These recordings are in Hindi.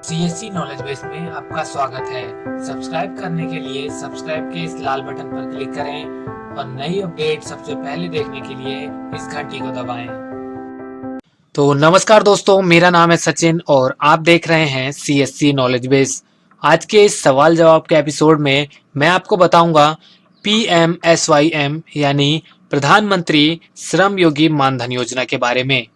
सीएससी नॉलेज बेस में आपका स्वागत है। सब्सक्राइब करने के लिए सब्सक्राइब के इस लाल बटन पर क्लिक करें और नई अपडेट सबसे पहले देखने के लिए इस घंटी को दबाएं। तो नमस्कार दोस्तों, मेरा नाम है सचिन और आप देख रहे हैं सीएससी नॉलेज बेस। आज के इस सवाल जवाब के एपिसोड में मैं आपको बताऊंगा PMSYM यानी प्रधानमंत्री श्रम योगी मानधन योजना के बारे में।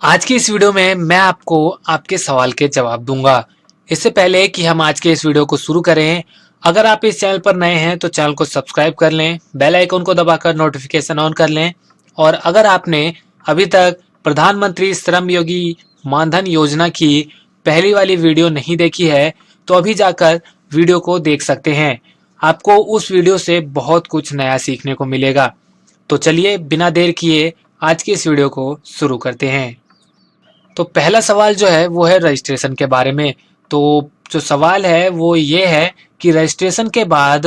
आज की इस वीडियो में मैं आपको आपके सवाल के जवाब दूंगा। इससे पहले कि हम आज के इस वीडियो को शुरू करें, अगर आप इस चैनल पर नए हैं तो चैनल को सब्सक्राइब कर लें, बेल आइकन को दबाकर नोटिफिकेशन ऑन कर लें और अगर आपने अभी तक प्रधानमंत्री श्रम योगी मानधन योजना की पहली वाली वीडियो नहीं देखी है तो अभी जाकर वीडियो को देख सकते हैं। आपको उस वीडियो से बहुत कुछ नया सीखने को मिलेगा। तो चलिए बिना देर किए आज की इस वीडियो को शुरू करते हैं। तो पहला सवाल जो है वो है रजिस्ट्रेशन के बारे में। तो जो सवाल है वो ये है कि रजिस्ट्रेशन के बाद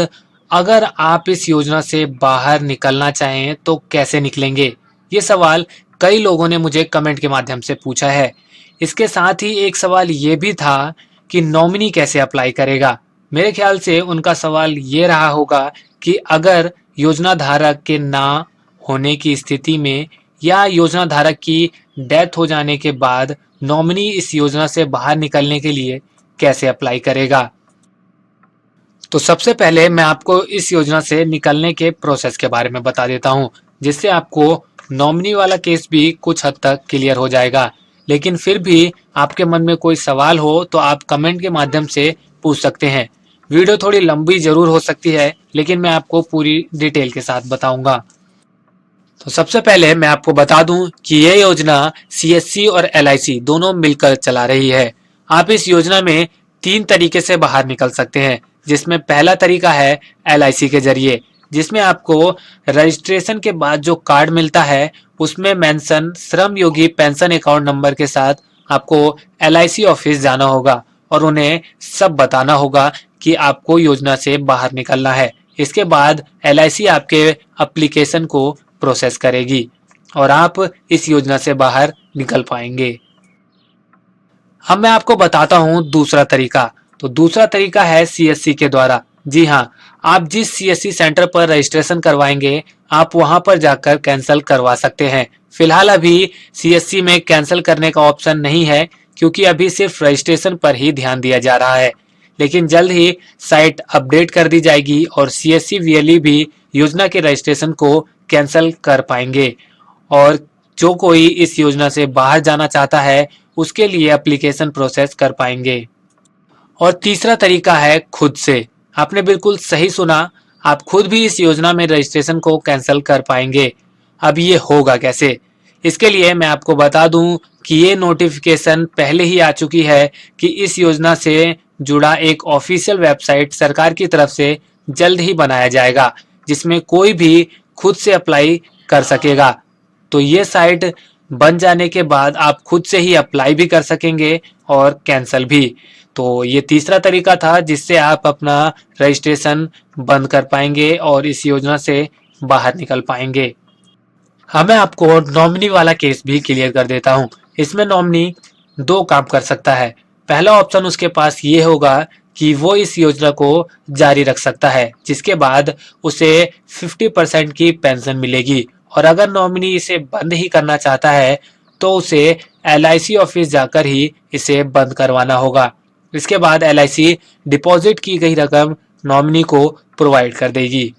अगर आप इस योजना से बाहर निकलना चाहें तो कैसे निकलेंगे। ये सवाल कई लोगों ने मुझे कमेंट के माध्यम से पूछा है। इसके साथ ही एक सवाल ये भी था कि नॉमिनी कैसे अप्लाई करेगा। मेरे ख्याल से उनका सवाल ये रहा होगा कि अगर योजना धारक के ना होने की स्थिति में या योजना धारक की डेथ हो जाने के बाद नॉमिनी इस योजना से बाहर निकलने के लिए कैसे अप्लाई करेगा। तो सबसे पहले मैं आपको इस योजना से निकलने के प्रोसेस के बारे में बता देता हूं, जिससे आपको नॉमिनी वाला केस भी कुछ हद तक क्लियर हो जाएगा। लेकिन फिर भी आपके मन में कोई सवाल हो तो आप कमेंट के माध्यम से पूछ सकते हैं। वीडियो थोड़ी लंबी जरूर हो सकती है लेकिन मैं आपको पूरी डिटेल के साथ बताऊंगा। तो सबसे पहले मैं आपको बता दूं कि ये योजना सीएससी और एलआईसी दोनों मिलकर चला रही है। आप इस योजना में 3 तरीके से बाहर निकल सकते हैं, जिसमें पहला तरीका है एलआईसी के जरिए, जिसमें आपको रजिस्ट्रेशन के बाद जो कार्ड मिलता है उसमें mention Shram Yogi pension account number के साथ आपको एलआईसी ऑफिस जाना होगा और उन्हें सब बताना होगा कि आपको योजना से बाहर निकलना है। इसके बाद एलआईसी आपके एप्लीकेशन को प्रोसेस करेगी और आप इस योजना से बाहर निकल पाएंगे। अब मैं आपको बताता हूं दूसरा तरीका। तो दूसरा तरीका है सीएससी के द्वारा। जी हाँ, आप जिस सीएससी सेंटर पर रजिस्ट्रेशन करवाएंगे आप वहां पर जाकर कैंसिल करवा सकते हैं। फिलहाल अभी सीएससी में कैंसिल करने का ऑप्शन नहीं है क्योंकि अभी सिर्फ रजिस्ट्रेशन पर ही ध्यान दिया जा रहा है। लेकिन जल्द ही साइट अपडेट कर दी जाएगी और सीएससी वीएलई भी योजना के रजिस्ट्रेशन को कैंसिल कर पाएंगे और जो कोई इस योजना से बाहर जाना चाहता है उसके लिए एप्लीकेशन प्रोसेस कर पाएंगे। और तीसरा तरीका है खुद से। आपने बिल्कुल सही सुना, आप खुद भी इस योजना में रजिस्ट्रेशन को कैंसिल कर पाएंगे। अब ये होगा कैसे? इसके लिए मैं आपको बता दूं कि ये नोटिफिकेशन पहले ही आ चुकी है कि इस योजना से जुड़ा एक ऑफिशियल वेबसाइट सरकार की तरफ से जल्द ही बनाया जाएगा, जिसमें कोई भी खुद से अप्लाई कर सकेगा। तो ये साइट बन जाने के बाद आप खुद से ही अप्लाई भी कर सकेंगे और कैंसिल भी। तो ये तीसरा तरीका था जिससे आप अपना रजिस्ट्रेशन बंद कर पाएंगे और इस योजना से बाहर निकल पाएंगे। मैं आपको नॉमिनी वाला केस भी क्लियर कर देता हूँ। इसमें नॉमिनी 2 काम कर सकता है। पहला ऑप्शन उसके पास ये होगा कि वो इस योजना को जारी रख सकता है, जिसके बाद उसे 50% की पेंशन मिलेगी। और अगर नॉमिनी इसे बंद ही करना चाहता है तो उसे एलआईसी ऑफिस जाकर ही इसे बंद करवाना होगा। इसके बाद एलआईसी डिपॉजिट की गई रकम नॉमिनी को प्रोवाइड कर देगी।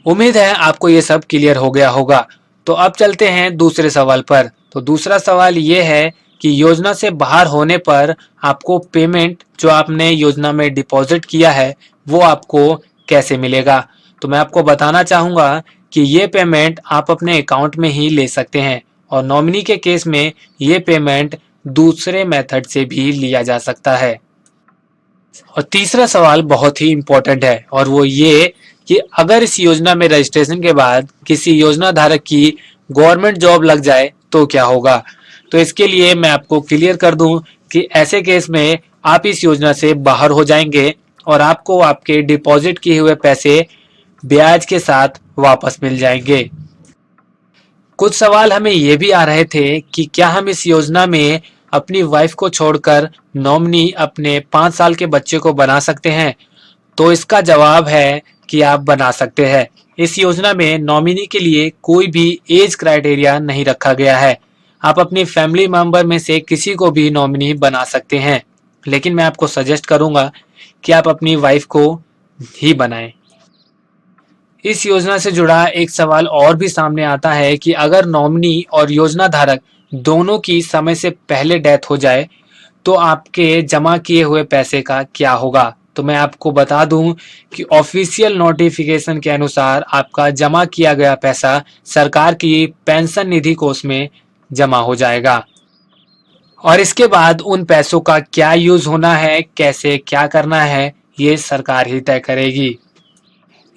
उम्मीद है आपको ये सब क्लियर हो गया होगा। तो अब चलते हैं दूसरे सवाल पर। तो दूसरा सवाल ये है कि योजना से बाहर होने पर आपको पेमेंट जो आपने योजना में डिपॉजिट किया है वो आपको कैसे मिलेगा। तो मैं आपको बताना चाहूँगा कि ये पेमेंट आप अपने अकाउंट में ही ले सकते हैं और नॉमिनी के केस में ये पेमेंट दूसरे मेथड से भी लिया जा सकता है। और तीसरा सवाल बहुत ही इम्पोर्टेंट है और वो ये कि अगर इस योजना में रजिस्ट्रेशन के बाद किसी योजना धारक की गवर्नमेंट जॉब लग जाए तो क्या होगा। तो इसके लिए मैं आपको क्लियर कर दूं कि ऐसे केस में आप इस योजना से बाहर हो जाएंगे और आपको आपके डिपॉजिट किए हुए पैसे ब्याज के साथ वापस मिल जाएंगे। कुछ सवाल हमें ये भी आ रहे थे कि क्या हम इस योजना में अपनी वाइफ को छोड़कर नॉमिनी अपने 5 साल के बच्चे को बना सकते हैं? तो इसका जवाब है कि आप बना सकते हैं। इस योजना में नॉमिनी के लिए कोई भी एज क्राइटेरिया नहीं रखा गया है। आप अपनी फैमिली मेंबर में से किसी को भी नॉमिनी बना सकते हैं, लेकिन मैं आपको सजेस्ट करूंगा कि आप अपनी वाइफ को ही बनाएं। इस योजना से जुड़ा एक सवाल और भी सामने आता है कि अगर नॉमिनी और योजना धारक दोनों की समय से पहले डेथ हो जाए तो आपके जमा किए हुए पैसे का क्या होगा? तो मैं आपको बता दूं कि ऑफिशियल नोटिफिकेशन के अनुसार आपका जमा किया गया पैसा सरकार की पेंशन निधि कोष में जमा हो जाएगा और इसके बाद उन पैसों का क्या यूज होना है, कैसे क्या करना है, ये सरकार ही तय करेगी।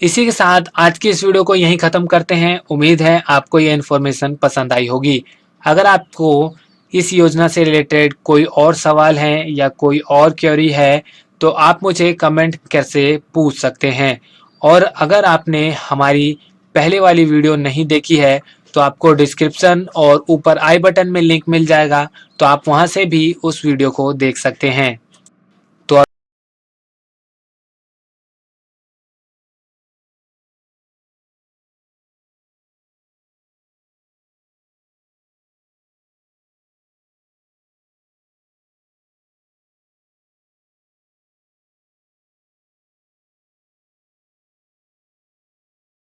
इसी के साथ आज की इस वीडियो को यहीं ख़त्म करते हैं। उम्मीद है आपको ये इन्फॉर्मेशन पसंद आई होगी। अगर आपको इस योजना से रिलेटेड कोई और सवाल है या कोई और क्वेरी है तो आप मुझे कमेंट करके पूछ सकते हैं। और अगर आपने हमारी पहले वाली वीडियो नहीं देखी है तो आपको डिस्क्रिप्शन और ऊपर आई बटन में लिंक मिल जाएगा, तो आप वहां से भी उस वीडियो को देख सकते हैं।